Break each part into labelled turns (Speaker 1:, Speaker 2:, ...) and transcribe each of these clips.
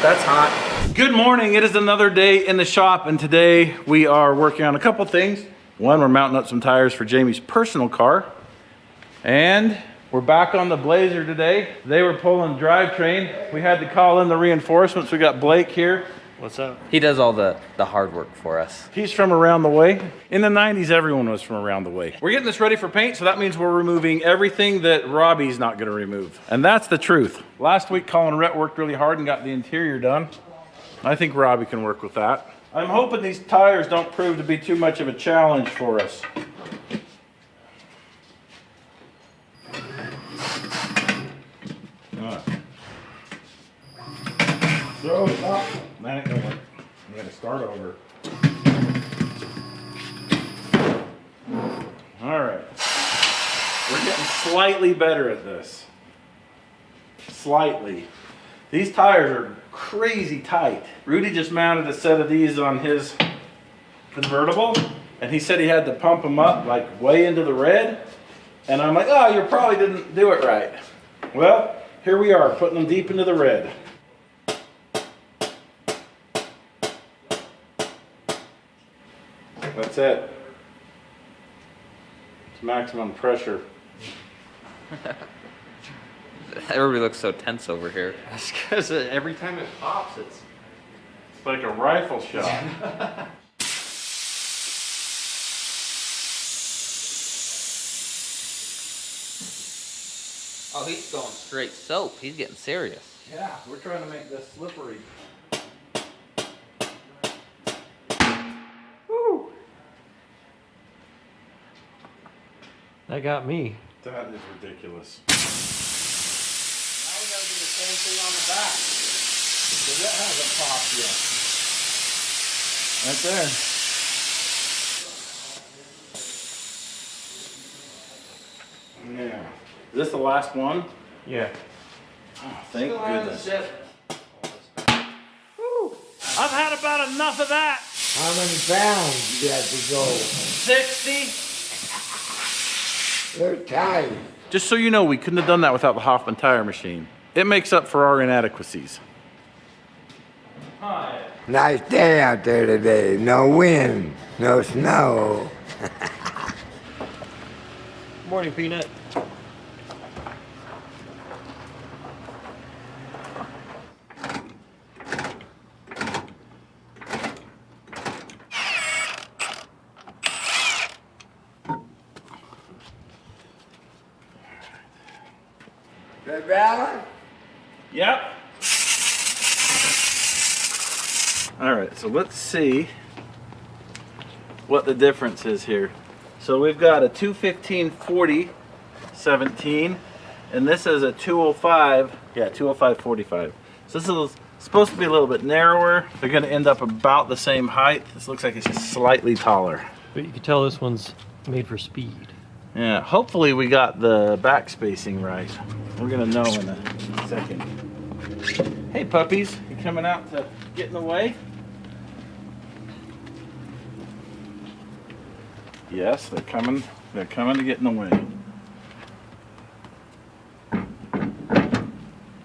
Speaker 1: That's hot. Good morning. It is another day in the shop, and today we are working on a couple things. One, we're mounting up some tires for Jamie's personal car. And we're back on the Blazer today. They were pulling drivetrain. We had to call in the reinforcements. We got Blake here.
Speaker 2: What's up?
Speaker 3: He does all the hard work for us.
Speaker 1: He's from around the way. In the 90s, everyone was from around the way. We're getting this ready for paint, so that means we're removing everything that Robbie's not gonna remove. And that's the truth. Last week, Colin Rhett worked really hard and got the interior done. I think Robbie can work with that. I'm hoping these tires don't prove to be too much of a challenge for us. So, man, it don't work. I'm gonna start over. All right. We're getting slightly better at this. Slightly. These tires are crazy tight. Rudy just mounted a set of these on his convertible, and he said he had to pump them up like way into the red. And I'm like, oh, you probably didn't do it right. Well, here we are, putting them deep into the red. That's it. It's maximum pressure.
Speaker 3: Everybody looks so tense over here.
Speaker 2: That's because every time it pops, it's
Speaker 1: like a rifle shot.
Speaker 3: Oh, he's going straight soap. He's getting serious.
Speaker 1: Yeah, we're trying to make this slippery. Woo!
Speaker 2: that got me.
Speaker 1: That is ridiculous. Now we gotta do the same thing on the back. So that hasn't popped yet. Right there. Yeah. Is this the last one?
Speaker 2: Yeah.
Speaker 1: Oh, thank goodness. Woo! I've had about enough of that.
Speaker 4: How many pounds you got to go?
Speaker 1: 60.
Speaker 4: They're tight.
Speaker 1: Just so you know, we couldn't have done that without the Hoffman tire machine. It makes up for our inadequacies. Hi.
Speaker 4: Nice day out there today. No wind, no snow.
Speaker 2: Morning, Peanut.
Speaker 4: Good balance?
Speaker 1: Yep. All right, so let's see what the difference is here. So we've got a 215/40 17, and this is a 205, 205/45. So this is supposed to be a little bit narrower. They're gonna end up about the same height. This looks like it's just slightly taller.
Speaker 2: But you can tell this one's made for speed.
Speaker 1: Yeah, hopefully we got the back spacing right. We're gonna know in a second. Hey puppies, you coming out to get in the way? Yes, they're coming to get in the way.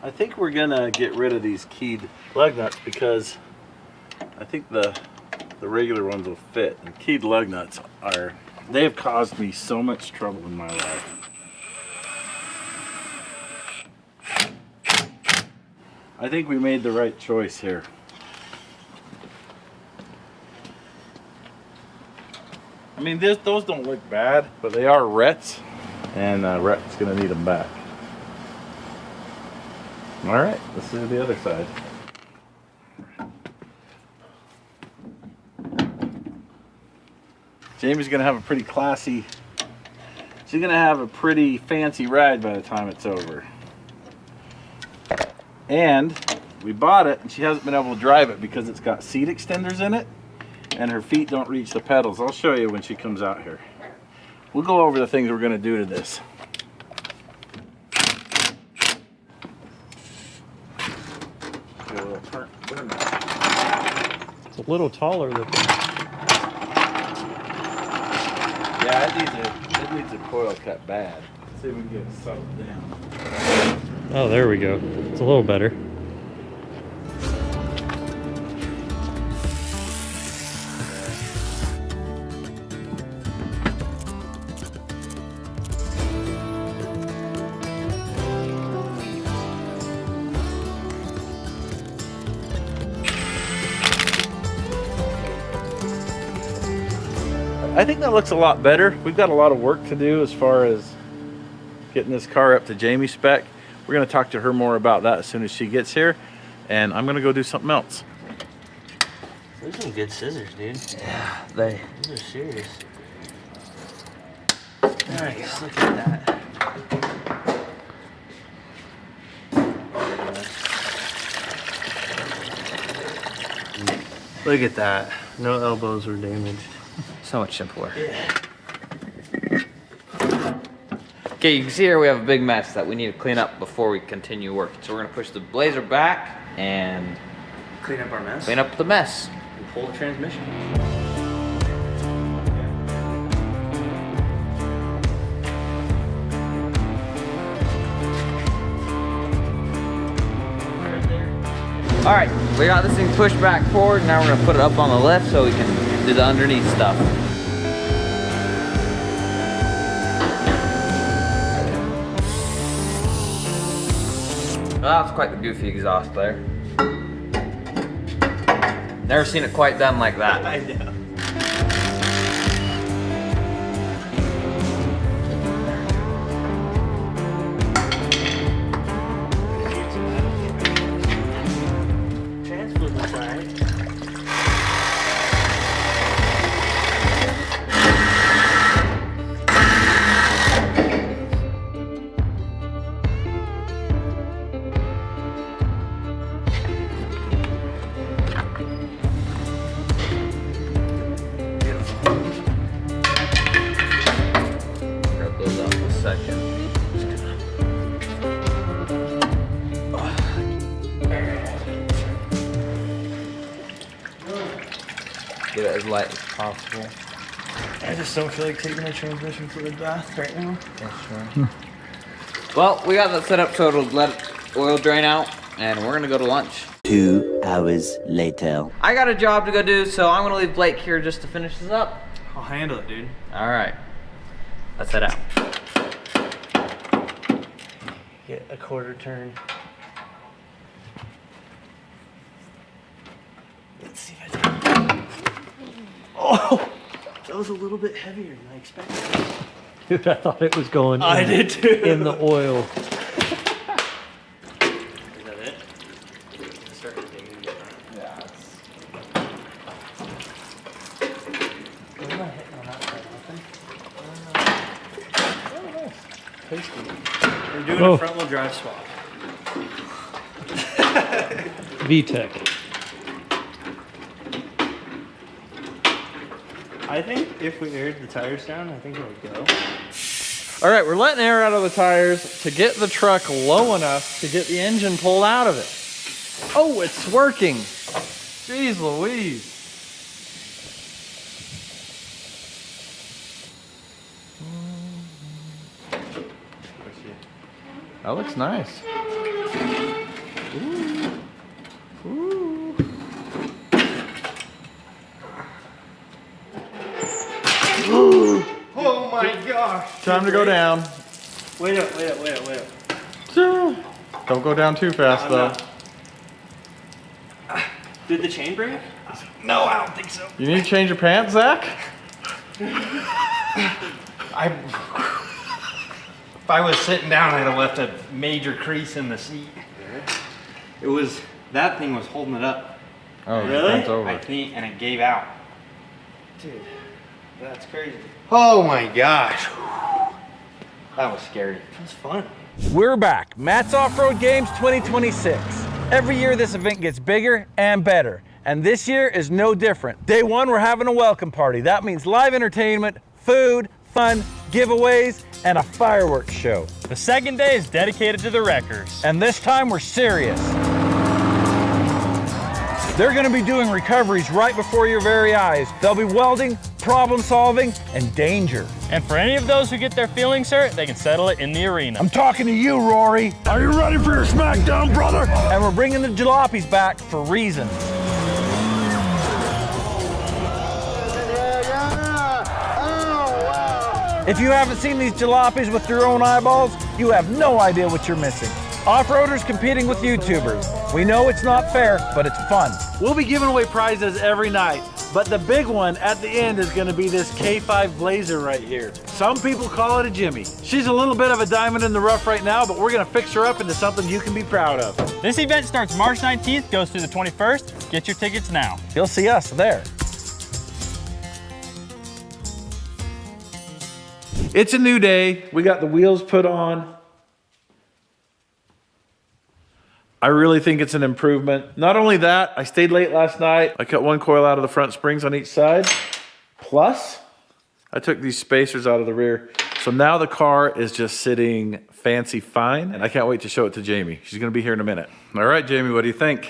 Speaker 1: I think we're gonna get rid of these keyed lug nuts because I think the regular ones will fit. And keyed lug nuts they have caused me so much trouble in my life. I think we made the right choice here. I mean, those don't look bad, but they are Rhett's, and Rhett's gonna need them back. All right, let's do the other side. Jamie's gonna have a pretty classy, she's gonna have a pretty fancy ride by the time it's over. And we bought it and she hasn't been able to drive it because it's got seat extenders in it and her feet don't reach the pedals. I'll show you when she comes out here. We'll go over the things we're gonna do to this.
Speaker 2: It's a little taller than
Speaker 1: Yeah, it needs a coil cut bad. Let's see if we can get it settled down.
Speaker 2: Oh, there we go. It's a little better.
Speaker 1: I think that looks a lot better. We've got a lot of work to do as far as getting this car up to Jamie's spec. We're gonna talk to her more about that as soon as she gets here. And I'm gonna go do something else.
Speaker 2: Those are some good scissors, dude.
Speaker 3: Yeah,
Speaker 2: Those are serious. Nice, look at that. Look at that. No elbows were damaged.
Speaker 3: so much simpler. Yeah. Okay, you can see here we have a big mess that we need to clean up before we continue working. So we're gonna push the blazer back and
Speaker 2: Clean up our mess?
Speaker 3: clean up the mess.
Speaker 2: And pull the transmission.
Speaker 3: All right, we got this thing pushed back forward. Now we're gonna put it up on the lift so we can do the underneath stuff. Well, that's quite the goofy exhaust there. Never seen it quite done like that.
Speaker 2: I know.
Speaker 3: Get it as light as possible.
Speaker 2: I just don't feel like taking the transmission for the bath right now.
Speaker 3: Yeah, sure. Well, we got that set up so it'll let oil drain out, and we're gonna go to lunch.
Speaker 5: 2 hours later.
Speaker 3: I got a job to go do, so I'm gonna leave Blake here just to finish this up.
Speaker 2: I'll handle it, dude.
Speaker 3: All right, let's head out.
Speaker 2: Get a quarter turn. Let's see if I can. Oh, that was a little bit heavier than I expected.
Speaker 6: Dude, I thought it was going
Speaker 2: I did too.
Speaker 6: in the oil.
Speaker 2: Is that it? Start digging.
Speaker 3: Yeah.
Speaker 2: What am I hitting on that side? Nothing? Tasty. We're doing a front wheel drive swap.
Speaker 6: VTEC.
Speaker 2: I think if we aired the tires down, I think it would go.
Speaker 1: All right, we're letting air out of the tires to get the truck low enough to get the engine pulled out of it. Oh, it's working. Jeez Louise. That looks nice. Ooh. Ooh.
Speaker 2: Oh my gosh!
Speaker 1: Time to go down.
Speaker 2: Wait up.
Speaker 1: Don't go down too fast though.
Speaker 2: Did the chain break? No, I don't think so.
Speaker 1: You need to change your pants, Zach?
Speaker 7: If I was sitting down, I'd have left a major crease in the seat. It was, that thing was holding it up.
Speaker 1: Oh,
Speaker 2: Really?
Speaker 1: it's over.
Speaker 7: I think, and it gave out.
Speaker 2: Dude, that's crazy.
Speaker 7: Oh my gosh. That was scary.
Speaker 2: That's fun.
Speaker 1: We're back. Matt's Off-Road Games 2026. Every year this event gets bigger and better, and this year is no different. Day one, we're having a welcome party. That means live entertainment, food, fun, giveaways, and a fireworks show.
Speaker 8: The second day is dedicated to the wreckers.
Speaker 1: And this time we're serious. They're gonna be doing recoveries right before your very eyes. They'll be welding, problem solving, and danger.
Speaker 8: And for any of those who get their feelings hurt, they can settle it in the arena.
Speaker 1: I'm talking to you, Rory. Are you ready for your smackdown, brother? And we're bringing the jalopies back for reasons. If you haven't seen these jalopies with your own eyeballs, you have no idea what you're missing. Off-roaders competing with YouTubers. We know it's not fair, but it's fun. We'll be giving away prizes every night. But the big one at the end is gonna be this K5 Blazer right here. Some people call it a Jimmy. She's a little bit of a diamond in the rough right now, but we're gonna fix her up into something you can be proud of.
Speaker 8: This event starts March 19th, goes through the 21st. Get your tickets now.
Speaker 1: You'll see us there. It's a new day. We got the wheels put on. I really think it's an improvement. Not only that, I stayed late last night. I cut one coil out of the front springs on each side. Plus, I took these spacers out of the rear. So now the car is just sitting fancy fine. And I can't wait to show it to Jamie. She's gonna be here in a minute. All right, Jamie, what do you think?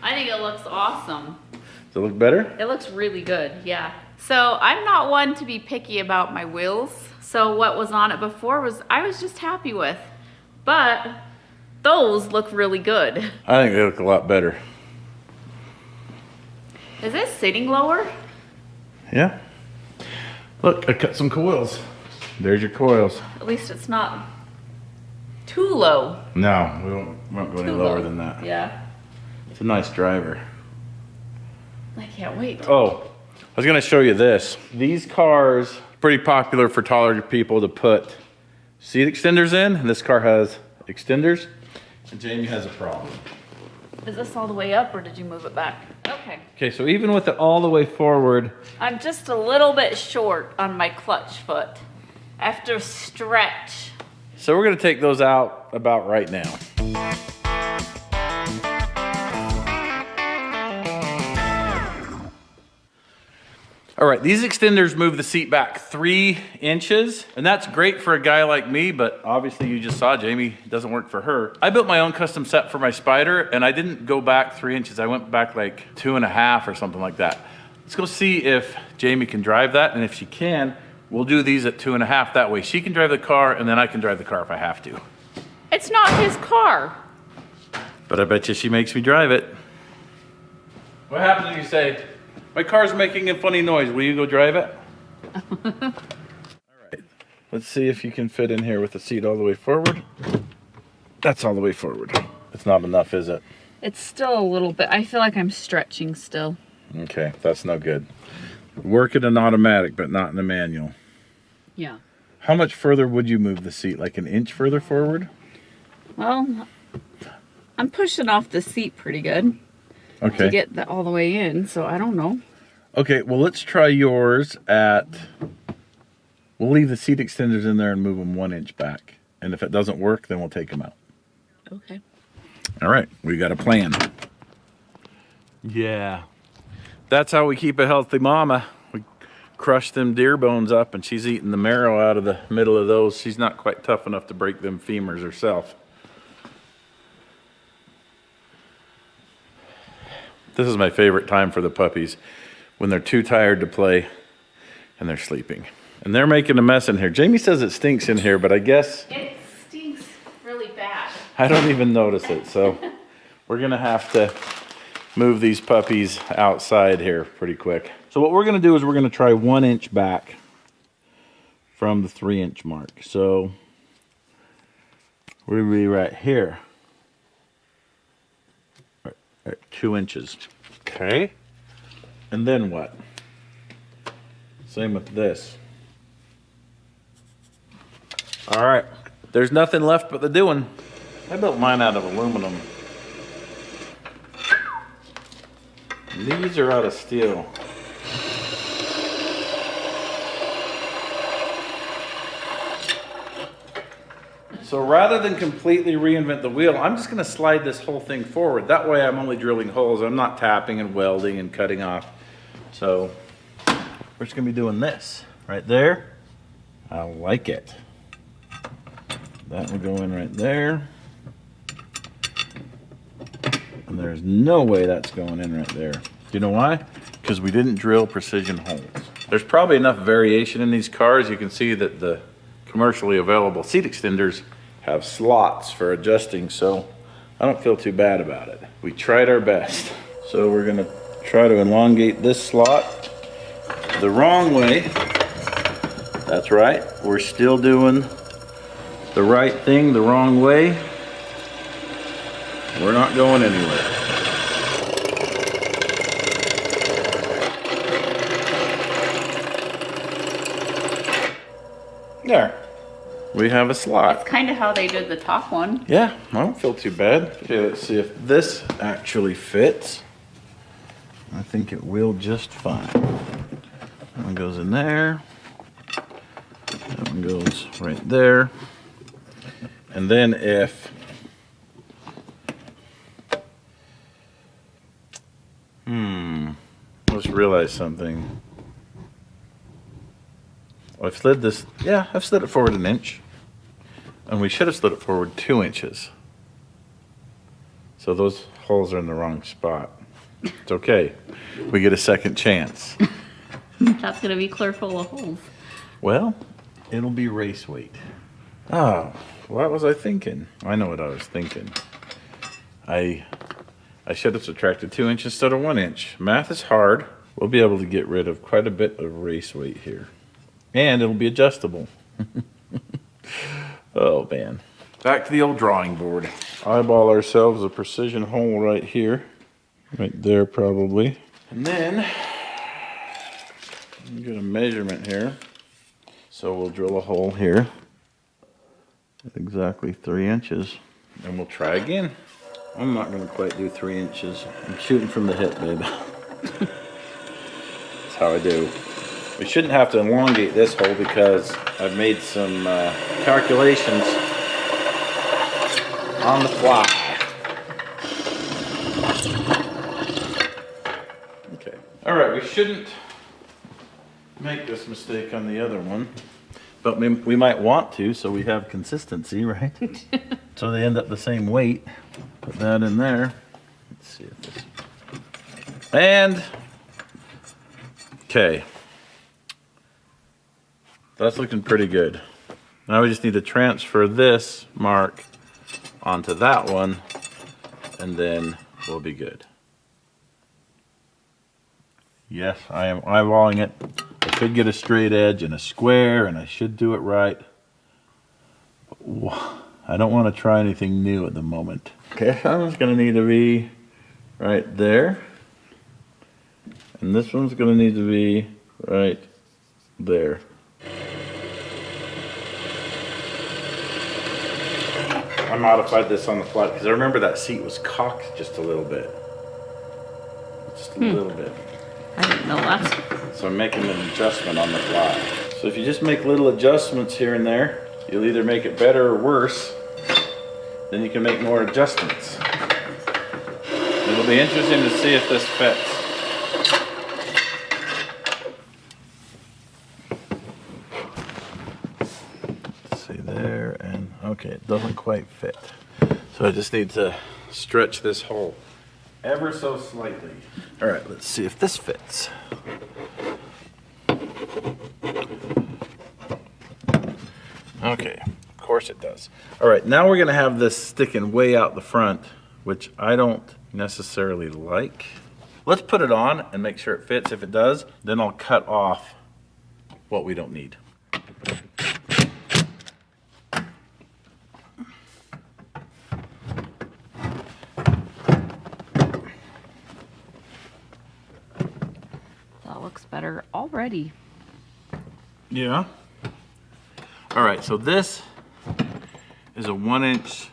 Speaker 9: I think it looks awesome.
Speaker 1: Does it look better?
Speaker 9: It looks really good, yeah. So I'm not one to be picky about my wheels. So what was on it before I was just happy with. But those look really good.
Speaker 1: I think they look a lot better.
Speaker 9: Is this sitting lower?
Speaker 1: Yeah. Look, I cut some coils. There's your coils.
Speaker 9: At least it's not too low.
Speaker 1: No, we won't go any
Speaker 9: Too
Speaker 1: lower
Speaker 9: low.
Speaker 1: than that.
Speaker 9: Yeah.
Speaker 1: It's a nice driver.
Speaker 9: I can't wait.
Speaker 1: Oh, I was gonna show you this. These cars, pretty popular for taller people to put seat extenders in, and this car has extenders, and Jamie has a problem.
Speaker 9: Is this all the way up or did you move it back? Okay.
Speaker 1: Okay, so even with it all the way forward,
Speaker 9: I'm just a little bit short on my clutch foot. I have to stretch.
Speaker 1: so we're gonna take those out about right now. All right, these extenders move the seat back 3 inches, and that's great for a guy like me, but obviously you just saw Jamie, it doesn't work for her. I built my own custom set for my Spider, and I didn't go back 3 inches. I went back like 2.5 or something like that. Let's go see if Jamie can drive that, and if she can, we'll do these at 2.5. That way she can drive the car, and then I can drive the car if I have to.
Speaker 9: It's not his car.
Speaker 1: But I bet you she makes me drive it. What happens if you say, my car's making a funny noise, will you go drive it? All right, let's see if you can fit in here with the seat all the way forward. That's all the way forward. It's not enough, is it?
Speaker 9: It's still a little bit. I feel like I'm stretching still.
Speaker 1: Okay, that's no good. Work it in automatic, but not in the manual.
Speaker 9: Yeah.
Speaker 1: How much further would you move the seat? Like 1 inch further forward?
Speaker 9: Well, I'm pushing off the seat pretty good
Speaker 1: Okay.
Speaker 9: to get that all the way in, so I don't know.
Speaker 1: Okay, well, let's try yours at, we'll leave the seat extenders in there and move them 1 inch back. And if it doesn't work, then we'll take them out.
Speaker 9: Okay.
Speaker 1: All right, we got a plan. Yeah. That's how we keep a healthy mama. We crush them deer bones up and she's eating the marrow out of the middle of those. She's not quite tough enough to break them femurs herself. This is my favorite time for the puppies, when they're too tired to play and they're sleeping. And they're making a mess in here. Jamie says it stinks in here, but I guess
Speaker 9: It stinks really bad.
Speaker 1: I don't even notice it. So we're gonna have to move these puppies outside here pretty quick. So what we're gonna do is we're gonna try 1 inch back from the 3 inch mark. So we'll be right here. At 2 inches. Okay. And then what? Same with this. All right. There's nothing left but the doing. I built mine out of aluminum. These are out of steel. So rather than completely reinvent the wheel, I'm just gonna slide this whole thing forward. That way I'm only drilling holes. I'm not tapping and welding and cutting off. So we're just gonna be doing this right there. I like it. That will go in right there. And there's no way that's going in right there. Do you know why? Because we didn't drill precision holes. There's probably enough variation in these cars. You can see that the commercially available seat extenders have slots for adjusting, so I don't feel too bad about it. We tried our best. So we're gonna try to elongate this slot the wrong way. That's right, we're still doing the right thing the wrong way. We're not going anywhere. There. We have a slot.
Speaker 9: It's kind of how they did the top one.
Speaker 1: Yeah, I don't feel too bad. Okay, let's see if this actually fits. I think it will just fine. That one goes in there. That one goes right there. And then if I just realized something. I've slid this, yeah, I've slid it forward an inch. And we should have slid it forward 2 inches. So those holes are in the wrong spot. It's okay. We get a second chance.
Speaker 9: That's gonna be clear full of holes.
Speaker 1: Well, it'll be race weight. Oh, what was I thinking? I know what I was thinking. I should have subtracted 2 inches instead of 1 inch. Math is hard. We'll be able to get rid of quite a bit of race weight here. And it'll be adjustable. Oh man. Back to the old drawing board. Eyeball ourselves a precision hole right here. Right there probably. And then, get a measurement here. So we'll drill a hole here. At exactly 3 inches. And we'll try again. I'm not gonna quite do 3 inches. I'm shooting from the hip, babe. That's how I do. We shouldn't have to elongate this hole because I've made some calculations on the fly. Okay. All right, we shouldn't make this mistake on the other one, but we might want to so we have consistency, right? So they end up the same weight. Put that in there. Let's see if this... And... Okay. That's looking pretty good. Now we just need to transfer this mark onto that one, and then we'll be good. Yes, I am eyeballing it. I could get a straight edge and a square, and I should do it right. I don't want to try anything new at the moment. Okay, that one's going to need to be right there. And this one's going to need to be right there. I modified this on the fly because I remember that seat was cocked just a little bit. Just a little bit.
Speaker 9: I didn't know that.
Speaker 1: So I'm making an adjustment on the fly. So if you just make little adjustments here and there, you'll either make it better or worse. Then you can make more adjustments. It'll be interesting to see if this fits. Okay, it doesn't quite fit. So I just need to stretch this hole ever so slightly. All right, let's see if this fits. Okay, of course it does. All right, now we're gonna have this sticking way out the front, which I don't necessarily like. Let's put it on and make sure it fits. If it does, then I'll cut off what we don't need.
Speaker 9: Better already.
Speaker 1: Yeah. All right, so this is a 1 inch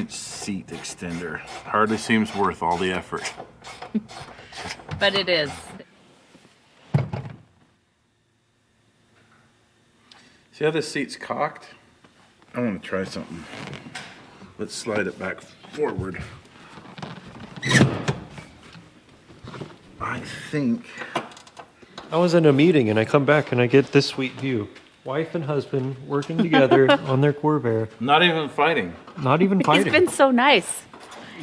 Speaker 1: seat extender. Hardly seems worth all the effort.
Speaker 9: But it is.
Speaker 1: See how this seat's cocked? I want to try something. Let's slide it back forward. I think
Speaker 6: I was in a meeting and I come back and I get this sweet view. Wife and husband working together on their Corvair.
Speaker 1: not even fighting.
Speaker 6: Not even fighting.
Speaker 9: It's been so nice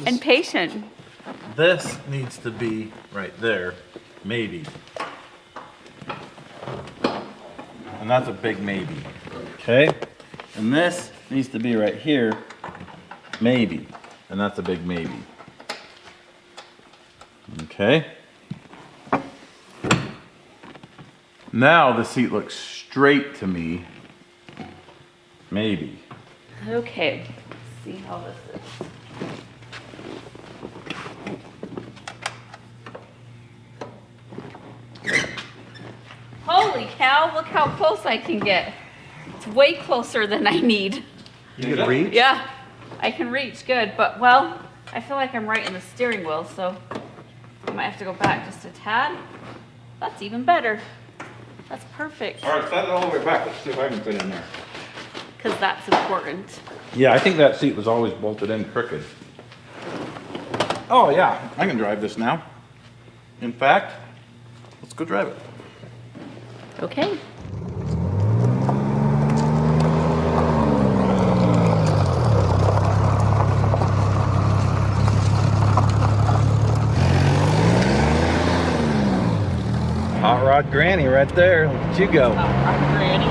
Speaker 9: and patient.
Speaker 1: This needs to be right there, maybe. And that's a big maybe. Okay? And this needs to be right here, maybe. And that's a big maybe. Okay? Now the seat looks straight to me. Maybe.
Speaker 9: Okay, let's see how this is. Holy cow, look how close I can get. It's way closer than I need.
Speaker 6: You can reach?
Speaker 9: Yeah, I can reach good, but well, I feel like I'm right in the steering wheel, so I might have to go back just a tad. That's even better. That's perfect.
Speaker 1: All right, set it all the way back. Let's see if I can fit in there.
Speaker 9: Because that's important.
Speaker 1: Yeah, I think that seat was always bolted in crooked. Oh yeah, I can drive this now. In fact, let's go drive it.
Speaker 9: Okay.
Speaker 1: Hot rod granny right there. Look at you go.
Speaker 9: Hot rod granny.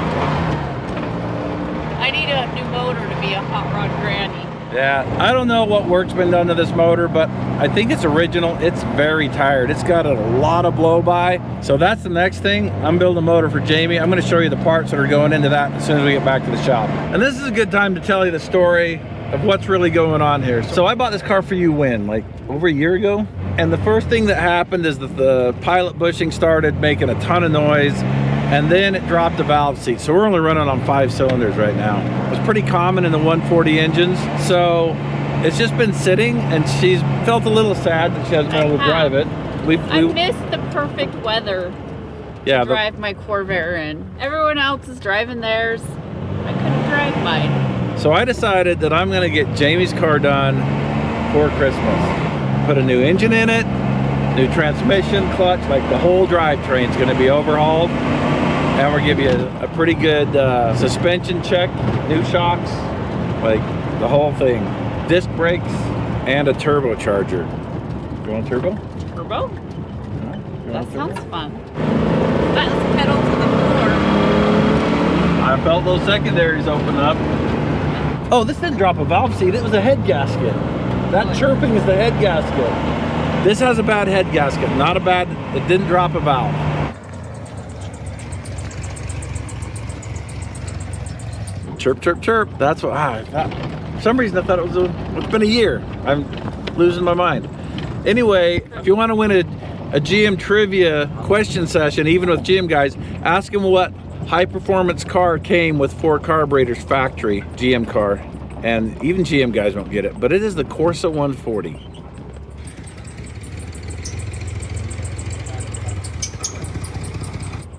Speaker 9: I need a new motor to be a hot rod granny.
Speaker 1: Yeah, I don't know what work's been done to this motor, but I think it's original. It's very tired. It's got a lot of blow by. So that's the next thing. I'm building a motor for Jamie. I'm going to show you the parts that are going into that as soon as we get back to the shop. And this is a good time to tell you the story of what's really going on here. So I bought this car for you when? Like over a year ago? And the first thing that happened is that the pilot bushing started making a ton of noise, and then it dropped the valve seat. So we're only running on 5 cylinders right now. It was pretty common in the 140 engines. So it's just been sitting, and she's felt a little sad that she hasn't been able to drive it.
Speaker 9: I missed the perfect weather to drive my Corvair in. Everyone else is driving theirs. I couldn't drive mine.
Speaker 1: So I decided that I'm gonna get Jamie's car done for Christmas. Put a new engine in it, new transmission, clutch, like the whole drivetrain's gonna be overhauled. And we'll give you a pretty good suspension check, new shocks, like the whole thing. Disc brakes and a turbocharger. You want a turbo?
Speaker 9: Turbo?
Speaker 1: You
Speaker 9: That
Speaker 1: want a turbo?
Speaker 9: sounds fun. That's pedal to the floor.
Speaker 1: I felt those secondaries open up. Oh, this didn't drop a valve seat, it was a head gasket. That chirping is the head gasket. This has a bad head gasket, not a bad, it didn't drop a valve. Chirp, chirp, chirp. That's what for some reason I thought it was it's been a year. I'm losing my mind. Anyway, if you want to win a GM trivia question session, even with GM guys, ask them what high performance car came with 4 carburetors factory, GM car. And even GM guys won't get it, but it is the Corsa 140.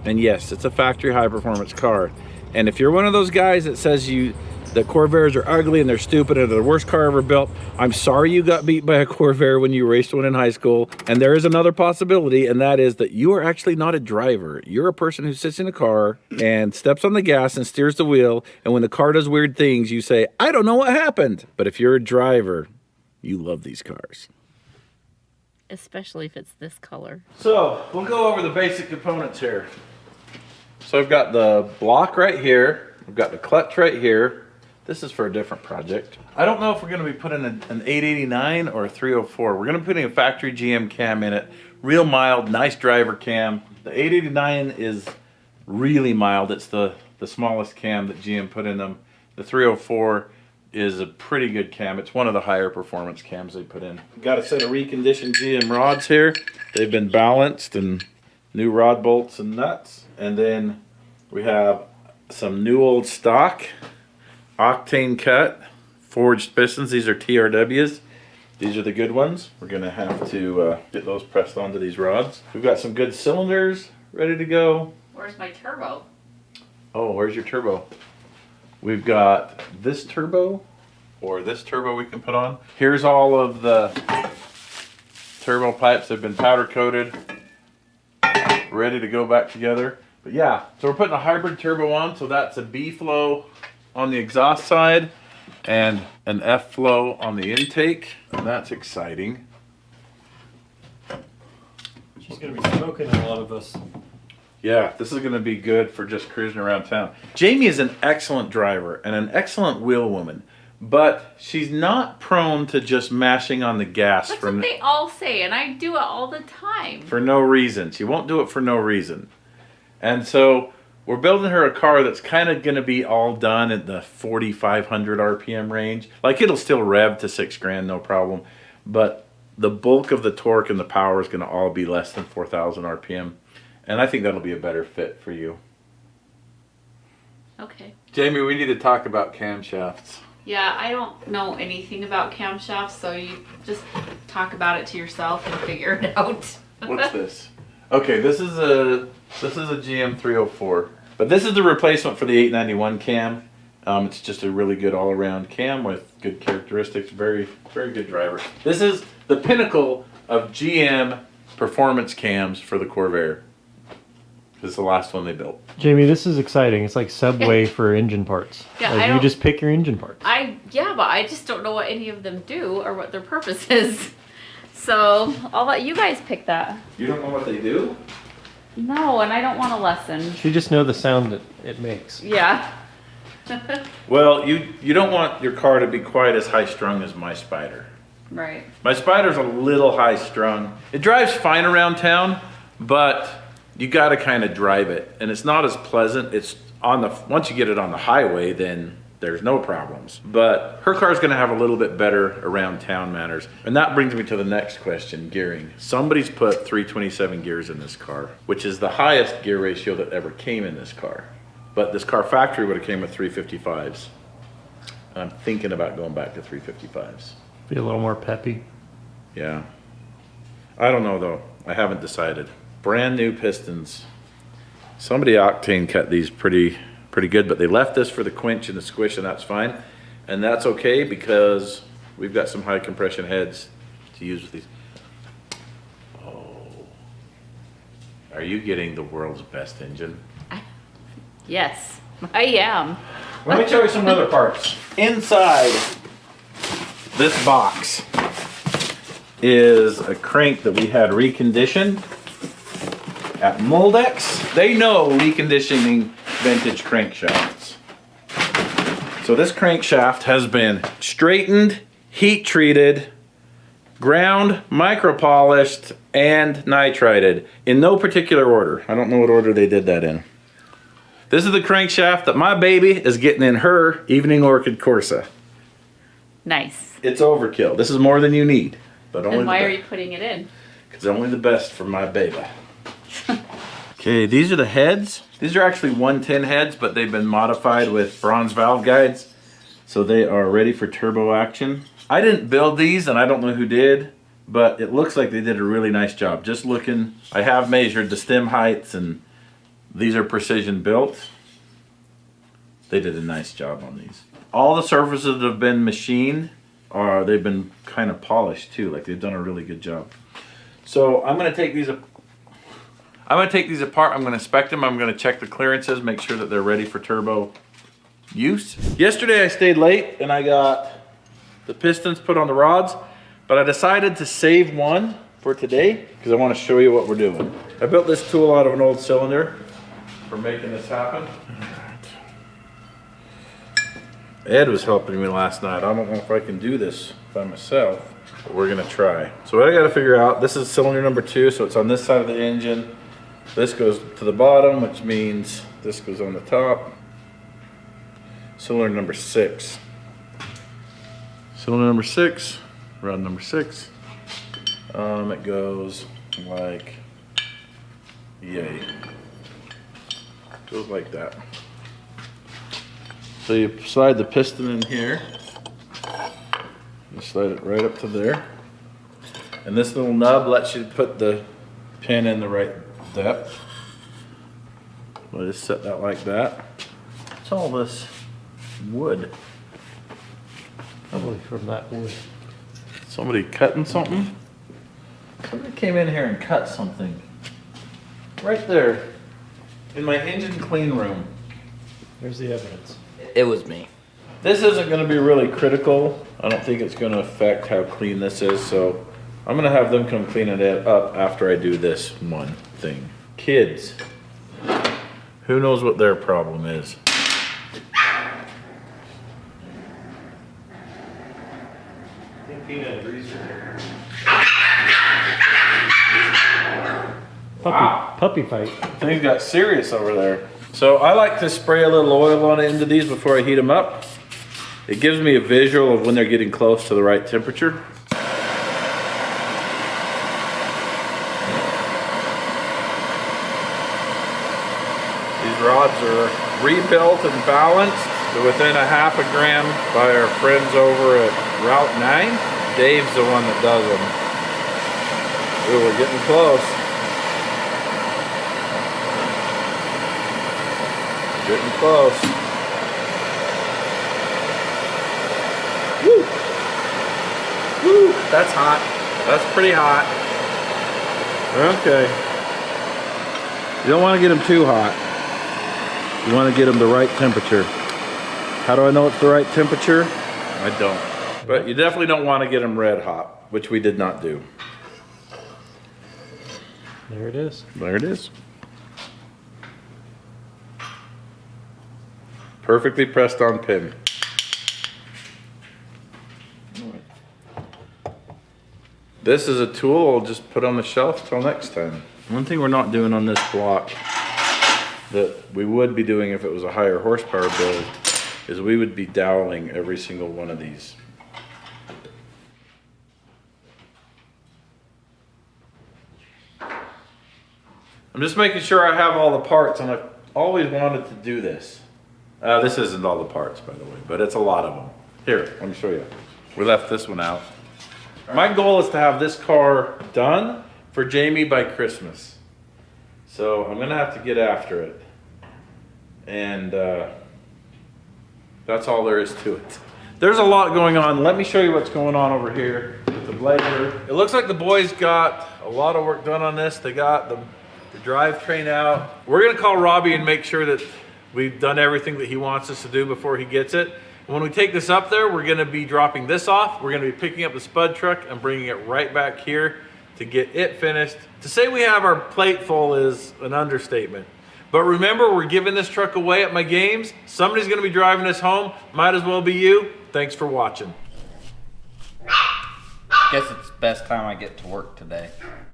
Speaker 1: And yes, it's a factory high performance car. And if you're one of those guys that says that Corvairs are ugly and they're stupid and they're the worst car ever built, I'm sorry you got beat by a Corvair when you raced one in high school. And there is another possibility, and that is that you are actually not a driver. You're a person who sits in a car and steps on the gas and steers the wheel, and when the car does weird things, you say, I don't know what happened. But if you're a driver, you love these cars.
Speaker 9: Especially if it's this color.
Speaker 1: So we'll go over the basic components here. So I've got the block right here. I've got the clutch right here. This is for a different project. I don't know if we're going to be putting an 889 or a 304. We're going to be putting a factory GM cam in it. Real mild, nice driver cam. The 889 is really mild. It's the smallest cam that GM put in them. The 304 is a pretty good cam. It's one of the higher performance cams they put in. Got a set of reconditioned GM rods here. They've been balanced and new rod bolts and nuts. And then we have some new old stock octane cut forged pistons. These are TRWs. These are the good ones. We're gonna have to get those pressed onto these rods. We've got some good cylinders ready to go.
Speaker 9: Where's my turbo?
Speaker 1: Oh, where's your turbo? We've got this turbo or this turbo we can put on. Here's all of the turbo pipes. They've been powder coated, ready to go back together. But yeah, so we're putting a hybrid turbo on. So that's a B flow on the exhaust side and an F flow on the intake. And that's exciting.
Speaker 6: She's gonna be smoking a lot of us.
Speaker 1: Yeah, this is gonna be good for just cruising around town. Jamie is an excellent driver and an excellent wheel woman, but she's not prone to just mashing on the gas
Speaker 9: That's what they all say, and I do it all the time.
Speaker 1: for no reason. She won't do it for no reason. And so we're building her a car that's kind of going to be all done at the 4,500 RPM range. Like, it'll still rev to 6 grand, no problem. But the bulk of the torque and the power is going to all be less than 4,000 RPM. And I think that'll be a better fit for you.
Speaker 9: Okay.
Speaker 1: Jamie, we need to talk about camshafts.
Speaker 9: Yeah, I don't know anything about camshafts, so you just talk about it to yourself and figure it out.
Speaker 1: What's this? Okay, this is a GM 304, but this is the replacement for the 891 cam. It's just a really good all-around cam with good characteristics. Very, very good driver. This is the pinnacle of GM performance cams for the Corvair. This is the last one they built.
Speaker 6: Jamie, this is exciting. It's like Subway for engine parts.
Speaker 9: Yeah,
Speaker 6: like you just pick your engine parts.
Speaker 9: Yeah, but I just don't know what any of them do or what their purpose is. So I'll let you guys pick that.
Speaker 1: You don't know what they do?
Speaker 9: No, and I don't want a lesson.
Speaker 6: You just know the sound that it makes.
Speaker 9: Yeah.
Speaker 1: Well, you don't want your car to be quite as high strung as my Spider.
Speaker 9: Right.
Speaker 1: My Spider's a little high strung. It drives fine around town, but you got to kind of drive it, and it's not as pleasant. It's on the once you get it on the highway, then there's no problems. But her car's going to have a little bit better around town manners, and that brings me to the next question: gearing. Somebody's put 327 gears in this car, which is the highest gear ratio that ever came in this car. But this car factory would have came with 355s. I'm thinking about going back to 355s.
Speaker 6: Be a little more peppy.
Speaker 1: Yeah. I don't know though. I haven't decided. Brand new pistons. Somebody octane cut these pretty good, but they left this for the quench and the squish, and that's fine. And that's okay because we've got some high compression heads to use with these. Oh. Are you getting the world's best engine?
Speaker 9: Yes, I am.
Speaker 1: Let me show you some other parts. Inside this box is a crank that we had reconditioned at Moldex. They know reconditioning vintage crankshafts. So this crankshaft has been straightened, heat treated, ground, micro polished, and nitrided in no particular order. I don't know what order they did that in. This is the crankshaft that my baby is getting in her Evening Orchid Corsa.
Speaker 9: Nice.
Speaker 1: It's overkill. This is more than you need. But only
Speaker 9: And why are you putting it in?
Speaker 1: Because only the best for my baby. Okay, these are the heads. These are actually 110 heads, but they've been modified with bronze valve guides. So they are ready for turbo action. I didn't build these, and I don't know who did, but it looks like they did a really nice job. Just looking, I have measured the stem heights, and these are precision built. They did a nice job on these. All the surfaces that have been machined, they've been kind of polished too. Like they've done a really good job. So I'm going to take these apart. I'm going to inspect them. I'm going to check the clearances, make sure that they're ready for turbo use. Yesterday I stayed late and I got the pistons put on the rods, but I decided to save one for today because I want to show you what we're doing. I built this tool out of an old cylinder for making this happen. Ed was helping me last night. I don't know if I can do this by myself, but we're gonna try. So what I gotta figure out, this is cylinder number 2, so it's on this side of the engine. This goes to the bottom, which means this goes on the top. Cylinder number 6. Cylinder number 6, rod number 6. It goes like, yay. Goes like that. So you slide the piston in here. You slide it right up to there. And this little nub lets you put the pin in the right depth. We'll just set that like that. What's all this wood?
Speaker 6: Probably from that wood.
Speaker 1: Somebody cutting something? Somebody came in here and cut something. Right there. In my engine clean room.
Speaker 6: There's the evidence.
Speaker 3: It was me.
Speaker 1: This isn't going to be really critical. I don't think it's going to affect how clean this is, so I'm going to have them come clean it up after I do this one thing. Kids, who knows what their problem is?
Speaker 6: Puppy fight.
Speaker 1: Things got serious over there. So I like to spray a little oil on the end of these before I heat them up. It gives me a visual of when they're getting close to the right temperature. These rods are rebuilt and balanced to within a half a gram by our friends over at Route 9. Dave's the one that does them. Ooh, we're getting close. Getting close. Woo! Woo! That's hot. That's pretty hot. Okay. You don't want to get them too hot. You want to get them the right temperature. How do I know it's the right temperature? I don't. But you definitely don't want to get them red hot, which we did not do.
Speaker 6: There it is.
Speaker 1: There it is. Perfectly pressed on pin. This is a tool I'll just put on the shelf till next time. One thing we're not doing on this block that we would be doing if it was a higher horsepower build is we would be doweling every single one of these. I'm just making sure I have all the parts, and I've always wanted to do this. This isn't all the parts, by the way, but it's a lot of them. Here, let me show you. We left this one out. My goal is to have this car done for Jamie by Christmas. So I'm gonna have to get after it. And that's all there is to it. There's a lot going on. Let me show you what's going on over here with the Blazer. It looks like the boys got a lot of work done on this. They got the drivetrain out. We're gonna call Robbie and make sure that we've done everything that he wants us to do before he gets it. When we take this up there, we're gonna be dropping this off. We're gonna be picking up the spud truck and bringing it right back here to get it finished. To say we have our plate full is an understatement. But remember, we're giving this truck away at my games. Somebody's gonna be driving this home. Might as well be you. Thanks for watching.
Speaker 3: Guess it's the best time I get to work today.